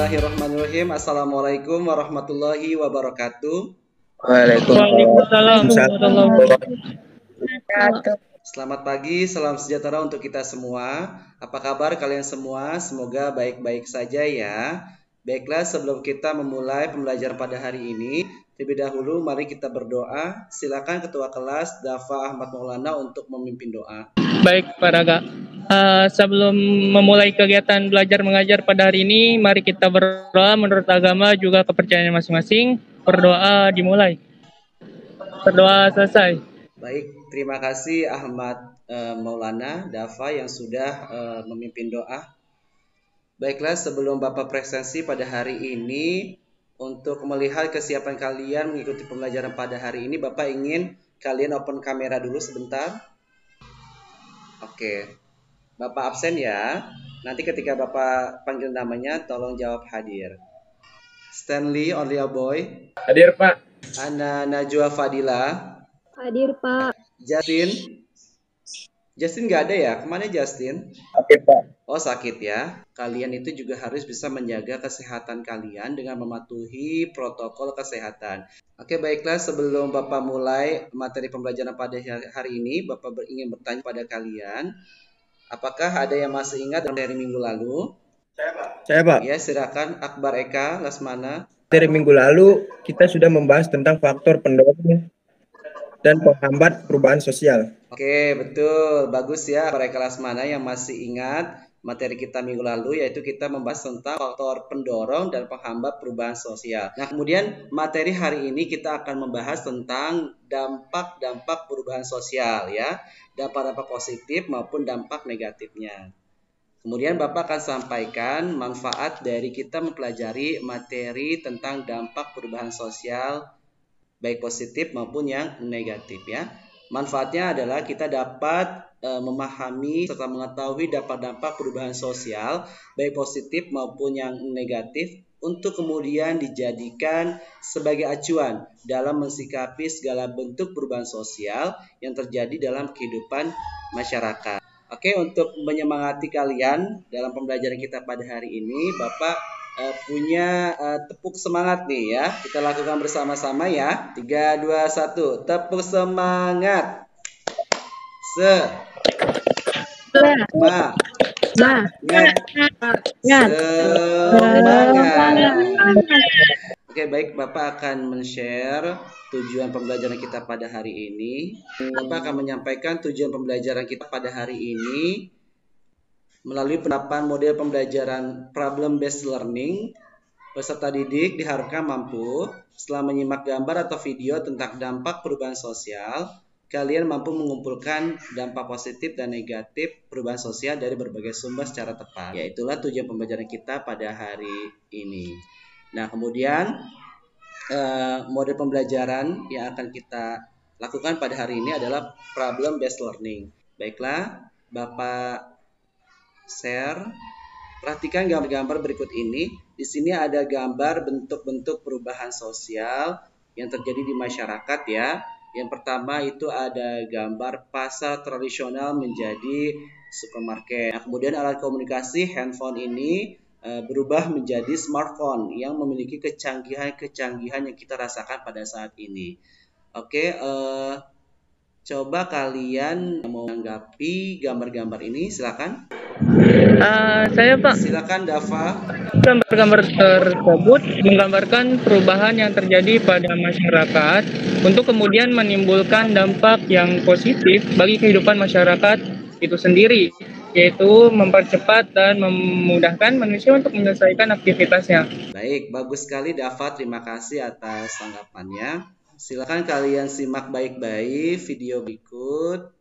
Bismillahirrahmanirrahim. Assalamualaikum warahmatullahi wabarakatuh. Waalaikumsalam warahmatullahi wabarakatuh. Selamat pagi, salam sejahtera untuk kita semua. Apa kabar kalian semua? Semoga baik-baik saja ya. Baiklah, sebelum kita memulai pembelajaran pada hari ini, terlebih dahulu mari kita berdoa. Silakan Ketua Kelas Dafa Ahmad Maulana untuk memimpin doa. Baik, Pak Raga. Sebelum memulai kegiatan belajar mengajar pada hari ini, mari kita berdoa menurut agama juga kepercayaan masing-masing. Berdoa dimulai. Berdoa selesai. Baik, terima kasih Ahmad Maulana Dafa yang sudah memimpin doa. Baiklah, sebelum Bapak presensi pada hari ini, untuk melihat kesiapan kalian mengikuti pembelajaran pada hari ini, Bapak ingin kalian open kamera dulu sebentar. Oke, Bapak absen ya. Nanti ketika Bapak panggil namanya, tolong jawab hadir. Stanley, only a boy. Hadir, Pak. Ana Najwa Fadila. Hadir, Pak. Justin nggak ada ya? Kemana Justin? Oke, Pak. Oh, sakit ya. Kalian itu juga harus bisa menjaga kesehatan kalian dengan mematuhi protokol kesehatan. Oke, baiklah. Sebelum Bapak mulai materi pembelajaran pada hari ini, Bapak ingin bertanya pada kalian. Apakah ada yang masih ingat dari minggu lalu? Saya, Pak. Ya, silakan Akbar Eka Lasmana. Dari minggu lalu, kita sudah membahas tentang faktor pendorong dan penghambat perubahan sosial. Oke, betul. Bagus ya, Akbar Eka Lasmana yang masih ingat materi kita minggu lalu, yaitu kita membahas tentang faktor pendorong dan penghambat perubahan sosial. Nah, kemudian materi hari ini kita akan membahas tentang dampak-dampak perubahan sosial ya. Dampak-dampak positif maupun dampak negatifnya. Kemudian Bapak akan sampaikan manfaat dari kita mempelajari materi tentang dampak perubahan sosial baik positif maupun yang negatif ya. Manfaatnya adalah kita dapat memahami serta mengetahui dampak-dampak perubahan sosial baik positif maupun yang negatif untuk kemudian dijadikan sebagai acuan dalam mensikapi segala bentuk perubahan sosial yang terjadi dalam kehidupan masyarakat. Oke, untuk menyemangati kalian dalam pembelajaran kita pada hari ini, Bapak punya tepuk semangat nih ya. Kita lakukan bersama-sama ya. 3, 2, 1. Tepuk semangat. Semangat. Oke, baik, Bapak akan men-share tujuan pembelajaran kita pada hari ini. Bapak akan menyampaikan tujuan pembelajaran kita pada hari ini melalui penerapan model pembelajaran problem based learning. Peserta didik diharapkan mampu setelah menyimak gambar atau video tentang dampak perubahan sosial, kalian mampu mengumpulkan dampak positif dan negatif perubahan sosial dari berbagai sumber secara tepat. Ya, itulah tujuan pembelajaran kita pada hari ini. Nah, kemudian model pembelajaran yang akan kita lakukan pada hari ini adalah problem based learning. Baiklah, Bapak share. Perhatikan gambar-gambar berikut ini. Di sini ada gambar bentuk-bentuk perubahan sosial yang terjadi di masyarakat ya. Yang pertama itu ada gambar pasar tradisional menjadi supermarket. Nah, kemudian alat komunikasi handphone ini berubah menjadi smartphone yang memiliki kecanggihan-kecanggihan yang kita rasakan pada saat ini. Oke, coba kalian mau menanggapi gambar-gambar ini, silakan. Saya, Pak. Silakan Dafa. Gambar-gambar tersebut menggambarkan perubahan yang terjadi pada masyarakat untuk kemudian menimbulkan dampak yang positif bagi kehidupan masyarakat itu sendiri, yaitu mempercepat dan memudahkan manusia untuk menyelesaikan aktivitasnya. Baik, bagus sekali Dafa, terima kasih atas tanggapannya. Silakan kalian simak baik-baik video berikut.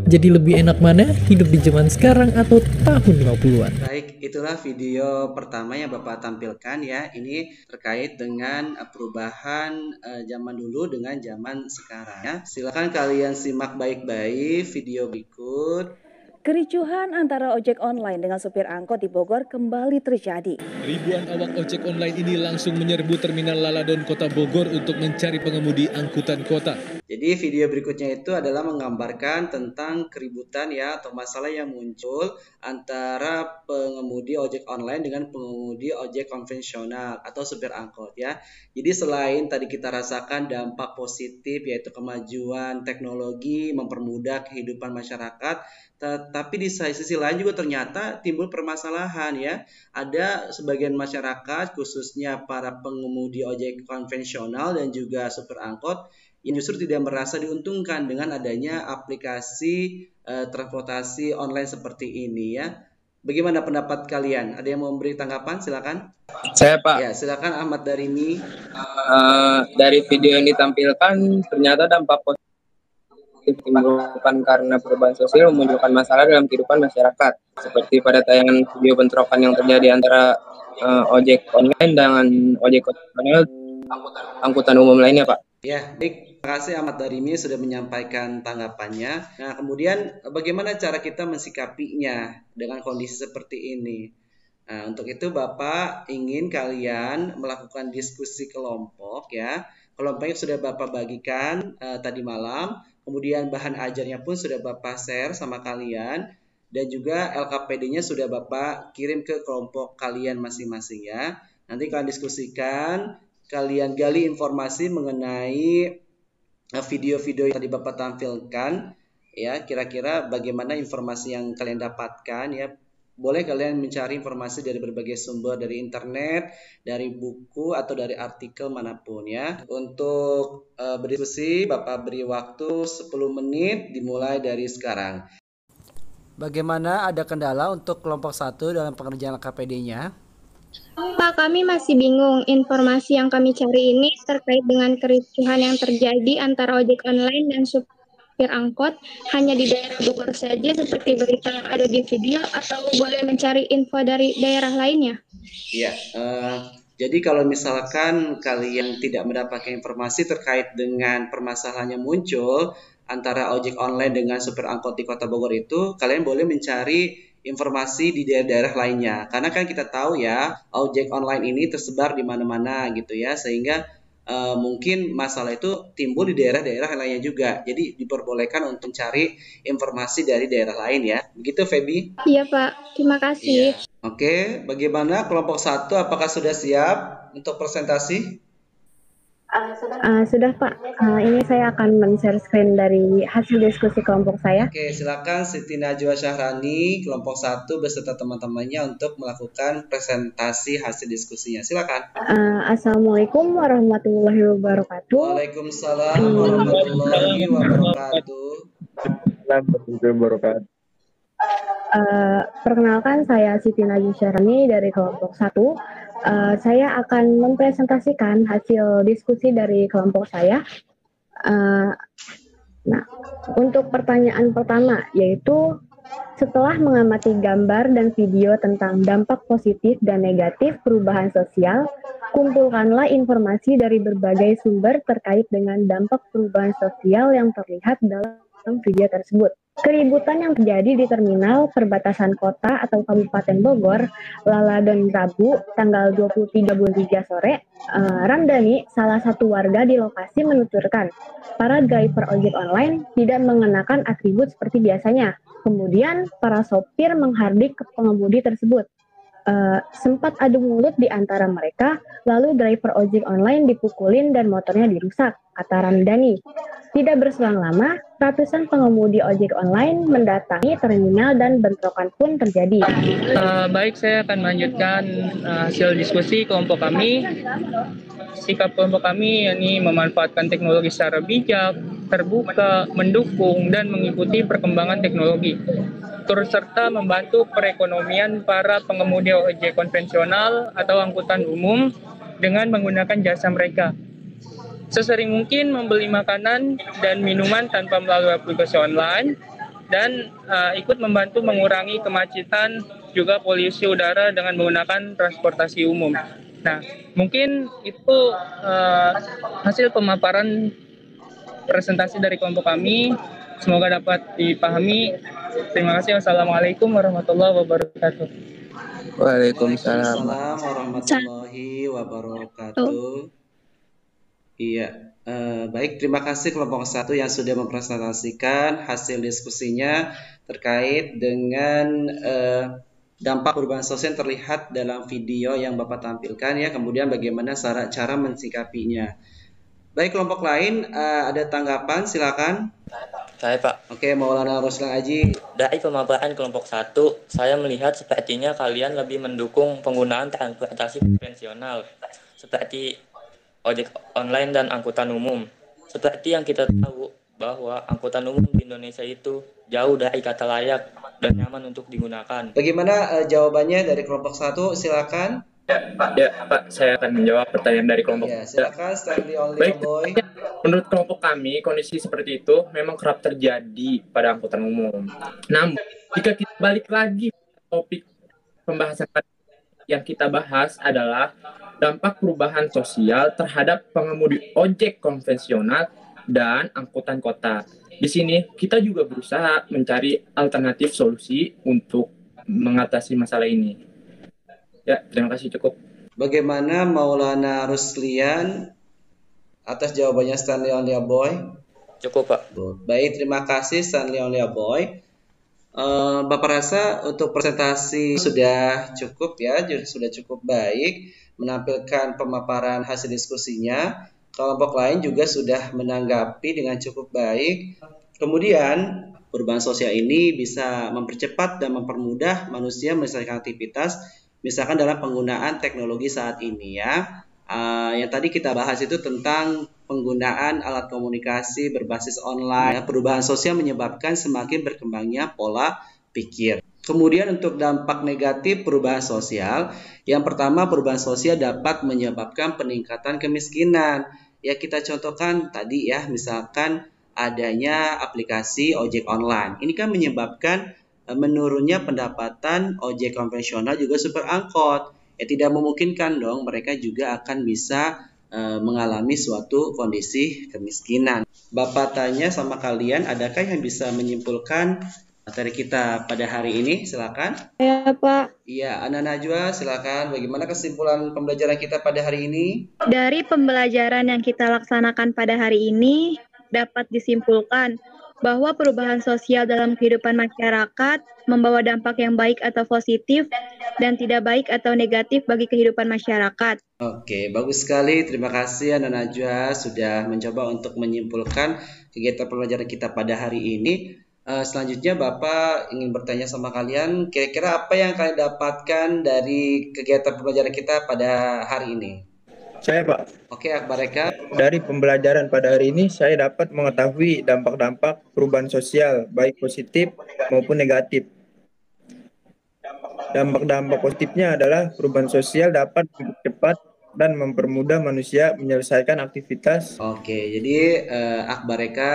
Jadi lebih enak mana hidup di zaman sekarang atau tahun 50-an? Baik, itulah video pertama yang Bapak tampilkan ya. Ini terkait dengan perubahan zaman dulu dengan zaman sekarang ya. Silakan kalian simak baik-baik video berikut. Kericuhan antara ojek online dengan sopir angkot di Bogor kembali terjadi. Ribuan awak ojek online ini langsung menyerbu Terminal Laladon Kota Bogor untuk mencari pengemudi angkutan kota. Jadi video berikutnya itu adalah menggambarkan tentang keributan ya atau masalah yang muncul antara pengemudi ojek online dengan pengemudi ojek konvensional atau supir angkot ya. Jadi selain tadi kita rasakan dampak positif yaitu kemajuan teknologi mempermudah kehidupan masyarakat, tetapi di sisi lain juga ternyata timbul permasalahan ya. Ada sebagian masyarakat khususnya para pengemudi ojek konvensional dan juga supir angkot yang justru tidak merasa diuntungkan dengan adanya aplikasi transportasi online seperti ini ya. Bagaimana pendapat kalian? Ada yang mau memberi tanggapan? Silakan. Saya Pak, Ya, silakan Ahmad Darimi. dari video yang ditampilkan ternyata dampak positif ditimbulkan karena perubahan sosial memunculkan masalah dalam kehidupan masyarakat. Seperti pada tayangan video bentrokan yang terjadi antara ojek online dengan ojek konvensional angkutan umum lainnya Pak. Ya, baik. Terima kasih Ahmad Darimi sudah menyampaikan tanggapannya. Nah, kemudian bagaimana cara kita mensikapinya dengan kondisi seperti ini? Nah, untuk itu Bapak ingin kalian melakukan diskusi kelompok ya. Kelompoknya sudah Bapak bagikan tadi malam. Kemudian bahan ajarnya pun sudah Bapak share sama kalian. Dan juga LKPD-nya sudah Bapak kirim ke kelompok kalian masing-masing ya. Nanti kalian diskusikan, kalian gali informasi mengenai video-video yang tadi Bapak tampilkan ya, kira-kira bagaimana informasi yang kalian dapatkan ya. Boleh kalian mencari informasi dari berbagai sumber, dari internet, dari buku atau dari artikel manapun ya. Untuk berdiskusi Bapak beri waktu 10 menit dimulai dari sekarang. Bagaimana, ada kendala untuk kelompok 1 dalam pengerjaan KPD-nya? Pak, kami masih bingung. Informasi yang kami cari ini terkait dengan kericuhan yang terjadi antara ojek online dan supir angkot hanya di daerah Bogor saja seperti berita yang ada di video, atau boleh mencari info dari daerah lainnya? Iya, jadi kalau misalkan kalian tidak mendapatkan informasi terkait dengan permasalahan yang muncul antara ojek online dengan supir angkot di Kota Bogor itu, kalian boleh mencari informasi di daerah-daerah lainnya. Karena kan kita tahu ya, ojek online ini tersebar di mana-mana gitu ya, sehingga mungkin masalah itu timbul di daerah-daerah lainnya juga. Jadi diperbolehkan untuk mencari informasi dari daerah lain ya. Begitu Feby? Iya Pak, terima kasih. Iya. Oke, bagaimana kelompok 1? Apakah sudah siap untuk presentasi? Sudah Pak, ini saya akan men-share screen dari hasil diskusi kelompok saya. Oke, silakan Siti Najwa Syahrani, kelompok 1 beserta teman-temannya untuk melakukan presentasi hasil diskusinya. Silakan. Assalamualaikum warahmatullahi wabarakatuh. Waalaikumsalam warahmatullahi wabarakatuh. Perkenalkan, saya Siti Najwa Syahrani dari kelompok 1. Saya akan mempresentasikan hasil diskusi dari kelompok saya. Nah, untuk pertanyaan pertama, yaitu setelah mengamati gambar dan video tentang dampak positif dan negatif perubahan sosial, kumpulkanlah informasi dari berbagai sumber terkait dengan dampak perubahan sosial yang terlihat dalam video tersebut. Keributan yang terjadi di terminal perbatasan kota atau Kabupaten Bogor, Lala dan Rabu, tanggal 23 bulan 3 sore, Ramdhani, salah satu warga di lokasi menuturkan, para driver ojek online tidak mengenakan atribut seperti biasanya. Kemudian, para sopir menghardik ke pengemudi tersebut. Sempat adu mulut di antara mereka, lalu driver ojek online dipukulin dan motornya dirusak, kata Ramdhani. Tidak berselang lama, ratusan pengemudi ojek online mendatangi terminal dan bentrokan pun terjadi. Baik, saya akan melanjutkan hasil diskusi kelompok kami. Sikap kelompok kami yakni memanfaatkan teknologi secara bijak, terbuka, mendukung, dan mengikuti perkembangan teknologi. Turut serta membantu perekonomian para pengemudi ojek konvensional atau angkutan umum dengan menggunakan jasa mereka. Sesering mungkin membeli makanan dan minuman tanpa melalui aplikasi online, dan ikut membantu mengurangi kemacetan juga polusi udara dengan menggunakan transportasi umum. Nah, mungkin itu hasil pemaparan presentasi dari kelompok kami. Semoga dapat dipahami. Terima kasih. Wassalamualaikum warahmatullahi wabarakatuh. Waalaikumsalam warahmatullahi wabarakatuh. Iya, baik. Terima kasih kelompok 1 yang sudah mempresentasikan hasil diskusinya terkait dengan dampak perubahan sosial yang terlihat dalam video yang Bapak tampilkan ya. Kemudian bagaimana cara mensikapinya. Baik, kelompok lain ada tanggapan? Silakan. Saya Pak. Oke, Maulana Ruslan Aji. Dari pemaparan kelompok 1, saya melihat sepertinya kalian lebih mendukung penggunaan transportasi konvensional seperti ojek online dan angkutan umum. Seperti yang kita tahu bahwa angkutan umum di Indonesia itu jauh dari kata layak dan nyaman untuk digunakan. Bagaimana jawabannya dari kelompok 1? Silakan. Ya, Pak, saya akan menjawab pertanyaan dari kelompok. Ya, silakan Stanley Baik, Boy. menurut kelompok kami, kondisi seperti itu memang kerap terjadi pada angkutan umum. Namun, jika kita balik lagi topik pembahasan yang kita bahas adalah dampak perubahan sosial terhadap pengemudi ojek konvensional dan angkutan kota. Di sini kita juga berusaha mencari alternatif solusi untuk mengatasi masalah ini. Ya, terima kasih, cukup. Bagaimana Maulana Ruslian atas jawabannya Stanley Only Boy? Cukup, Pak. Baik, terima kasih Stanley Only Boy. Bapak rasa untuk presentasi sudah cukup ya, sudah cukup baik menampilkan pemaparan hasil diskusinya. Kelompok lain juga sudah menanggapi dengan cukup baik. Kemudian perubahan sosial ini bisa mempercepat dan mempermudah manusia menyelesaikan aktivitas, misalkan dalam penggunaan teknologi saat ini ya. Yang tadi kita bahas itu tentang penggunaan alat komunikasi berbasis online. Perubahan sosial menyebabkan semakin berkembangnya pola pikir. Kemudian untuk dampak negatif perubahan sosial, yang pertama perubahan sosial dapat menyebabkan peningkatan kemiskinan. Ya kita contohkan tadi ya, misalkan adanya aplikasi ojek online. Ini kan menyebabkan menurunnya pendapatan ojek konvensional juga supir angkot. Ya tidak memungkinkan dong mereka juga akan bisa mengalami suatu kondisi kemiskinan. Bapak tanya sama kalian, adakah yang bisa menyimpulkan materi kita pada hari ini? Silakan. Ya, Pak. Iya, Ana Najwa, silakan. Bagaimana kesimpulan pembelajaran kita pada hari ini? Dari pembelajaran yang kita laksanakan pada hari ini, dapat disimpulkan bahwa perubahan sosial dalam kehidupan masyarakat membawa dampak yang baik atau positif dan tidak baik atau negatif bagi kehidupan masyarakat. Oke, bagus sekali. Terima kasih Ana Najwa sudah mencoba untuk menyimpulkan kegiatan pembelajaran kita pada hari ini. Selanjutnya Bapak ingin bertanya sama kalian, kira-kira apa yang kalian dapatkan dari kegiatan pembelajaran kita pada hari ini? Saya, Pak. Oke, Akbar Eka. Dari pembelajaran pada hari ini, saya dapat mengetahui dampak-dampak perubahan sosial, baik positif maupun negatif. Dampak-dampak positifnya adalah perubahan sosial dapat mempercepat dan mempermudah manusia menyelesaikan aktivitas. Oke, jadi Akbar Eka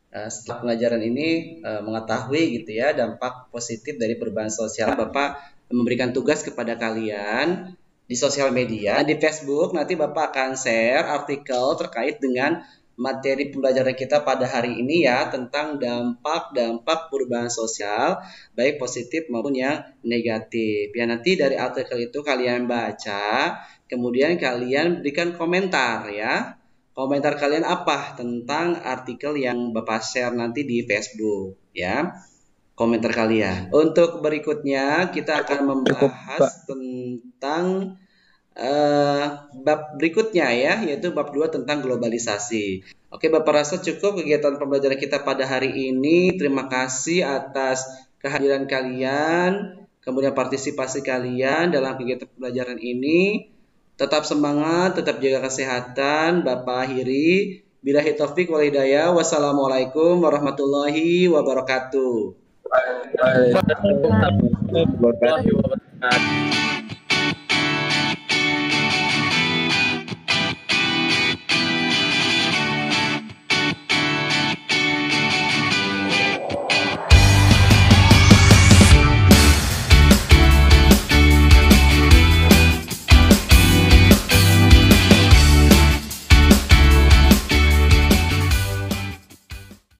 setelah pelajaran ini mengetahui gitu ya dampak positif dari perubahan sosial. Bapak memberikan tugas kepada kalian di sosial media, di Facebook, nanti Bapak akan share artikel terkait dengan materi pembelajaran kita pada hari ini ya, tentang dampak perubahan sosial, baik positif maupun yang negatif. Ya, nanti dari artikel itu kalian baca, kemudian kalian berikan komentar ya. Komentar kalian apa tentang artikel yang Bapak share nanti di Facebook ya. Komentar kalian. Untuk berikutnya kita akan membahas tentang bab berikutnya ya, yaitu bab 2 tentang globalisasi. Oke, Bapak rasa cukup kegiatan pembelajaran kita pada hari ini. Terima kasih atas kehadiran kalian, kemudian partisipasi kalian dalam kegiatan pembelajaran ini. Tetap semangat, tetap jaga kesehatan. Bapak akhiri. Billahi taufik wal hidayah. Wassalamualaikum warahmatullahi wabarakatuh. Waalaikumsalam warahmatullahi wabarakatuh.